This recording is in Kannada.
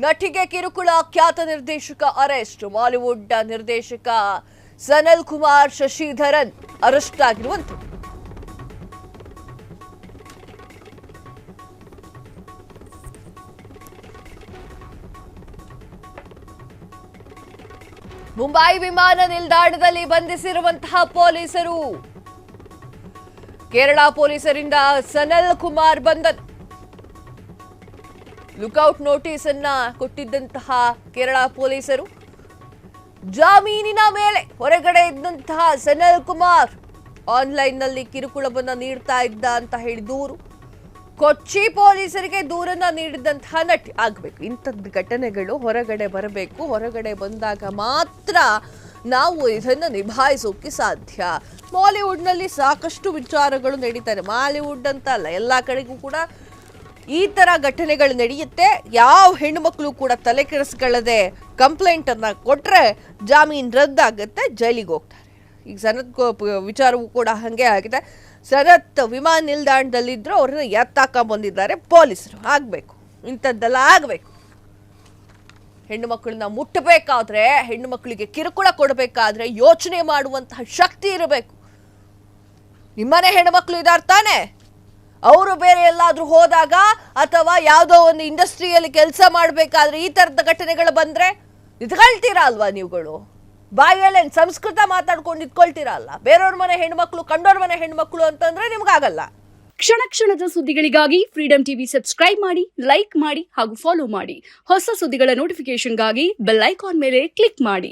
ನಟಿಗೆ ಕಿರುಕುಳ, ಖ್ಯಾತ ನಿರ್ದೇಶಕ ಅರೆಸ್ಟ್. ಬಾಲಿವುಡ್ ನಿರ್ದೇಶಕ ಸನಲ್ ಕುಮಾರ್ ಶಶಿಧರನ್ ಅರೆಸ್ಟ್ ಆಗಿರುವಂಥದ್ದು. ಮುಂಬೈ ವಿಮಾನ ನಿಲ್ದಾಣದಲ್ಲಿ ಬಂಧಿಸಿರುವಂತಹ ಪೊಲೀಸರು. ಕೇರಳ ಪೊಲೀಸರಿಂದ ಸನಲ್ ಕುಮಾರ್ ಬಂಧನ. ಲುಕೌಟ್ ನೋಟಿಸ್ ಅನ್ನ ಕೊಟ್ಟಿದ್ದಂತಹ ಕೇರಳ ಪೊಲೀಸರು ಜಾಮೀನಿನ ಮೇಲೆ ಹೊರಗಡೆ ಇದ್ದಂತಹ ಸನಲ್ ಕುಮಾರ್ ಆನ್ಲೈನ್ನಲ್ಲಿ ಕಿರುಕುಳವನ್ನ ನೀಡ್ತಾ ಇದ್ದ ಅಂತ ಹೇಳಿ ದೂರು. ಕೊಚ್ಚಿ ಪೊಲೀಸರಿಗೆ ದೂರನ್ನ ನೀಡಿದಂತಹ ನಟಿ ಆಗಬೇಕು. ಇಂಥದ್ದು ಘಟನೆಗಳು ಹೊರಗಡೆ ಬರಬೇಕು. ಹೊರಗಡೆ ಬಂದಾಗ ಮಾತ್ರ ನಾವು ಇದನ್ನು ನಿಭಾಯಿಸೋಕೆ ಸಾಧ್ಯ. ಬಾಲಿವುಡ್ನಲ್ಲಿ ಸಾಕಷ್ಟು ವಿಚಾರಗಳು ನಡೀತಾರೆ. ಬಾಲಿವುಡ್ ಅಂತ ಅಲ್ಲ, ಎಲ್ಲ ಕಡೆಗೂ ಕೂಡ ಈ ಥರ ಘಟನೆಗಳು ನಡೆಯುತ್ತೆ. ಯಾವ ಹೆಣ್ಣು ಮಕ್ಕಳು ಕೂಡ ತಲೆ ಕೆಡಿಸ್ಕೊಳ್ಳದೆ ಕಂಪ್ಲೇಂಟ್ ಅನ್ನ ಕೊಟ್ಟರೆ ಜಾಮೀನು ರದ್ದಾಗುತ್ತೆ, ಜೈಲಿಗೆ ಹೋಗ್ತಾರೆ. ಈಗ ಸನತ್ ವಿಚಾರವೂ ಕೂಡ ಹಾಗೆ ಆಗಿದೆ. ಸನತ್ ವಿಮಾನ ನಿಲ್ದಾಣದಲ್ಲಿದ್ದರು, ಅವ್ರನ್ನ ಎತ್ತಾಕೊಂಡ್ಬಂದಿದ್ದಾರೆ ಪೊಲೀಸರು. ಆಗಬೇಕು, ಇಂಥದ್ದೆಲ್ಲ ಆಗಬೇಕು. ಹೆಣ್ಣು ಮಕ್ಕಳನ್ನ ಮುಟ್ಟಬೇಕಾದ್ರೆ, ಹೆಣ್ಣು ಮಕ್ಕಳಿಗೆ ಕಿರುಕುಳ ಕೊಡಬೇಕಾದ್ರೆ ಯೋಚನೆ ಮಾಡುವಂತಹ ಶಕ್ತಿ ಇರಬೇಕು. ನಿಮ್ಮನೆ ಹೆಣ್ಣು ಮಕ್ಕಳು ಇದ್ದಾರೆ ತಾನೆ, ಅವರು ಬೇರೆ ಎಲ್ಲಾದ್ರೂ ಹೋದಾಗ ಅಥವಾ ಯಾವುದೋ ಒಂದು ಇಂಡಸ್ಟ್ರಿಯಲ್ಲಿ ಕೆಲಸ ಮಾಡಬೇಕಾದ್ರೆ ಈ ಥರದ ಘಟನೆಗಳು ಬಂದರೆ ನಿಂತ್ಕೊಳ್ತೀರಾ ಅಲ್ವಾ? ನೀವುಗಳು ಬಾಯಲ್ಲಿ ಸಂಸ್ಕೃತ ಮಾತಾಡ್ಕೊಂಡು ನಿಂತ್ಕೊಳ್ತೀರಾ ಅಲ್ಲ? ಬೇರೆಯವ್ರ ಮನೆ ಹೆಣ್ಮಕ್ಳು, ಕಂಡೋರ್ ಮನೆ ಹೆಣ್ಮಕ್ಳು ಅಂತಂದ್ರೆ ನಿಮ್ಗಾಗಲ್ಲ. ಕ್ಷಣ ಕ್ಷಣದ ಸುದ್ದಿಗಳಿಗಾಗಿ ಫ್ರೀಡಂ ಟಿವಿ ಸಬ್ಸ್ಕ್ರೈಬ್ ಮಾಡಿ, ಲೈಕ್ ಮಾಡಿ ಹಾಗೂ ಫಾಲೋ ಮಾಡಿ. ಹೊಸ ಸುದ್ದಿಗಳ ನೋಟಿಫಿಕೇಶನ್ಗಾಗಿ ಬೆಲ್ ಐಕಾನ್ ಮೇಲೆ ಕ್ಲಿಕ್ ಮಾಡಿ.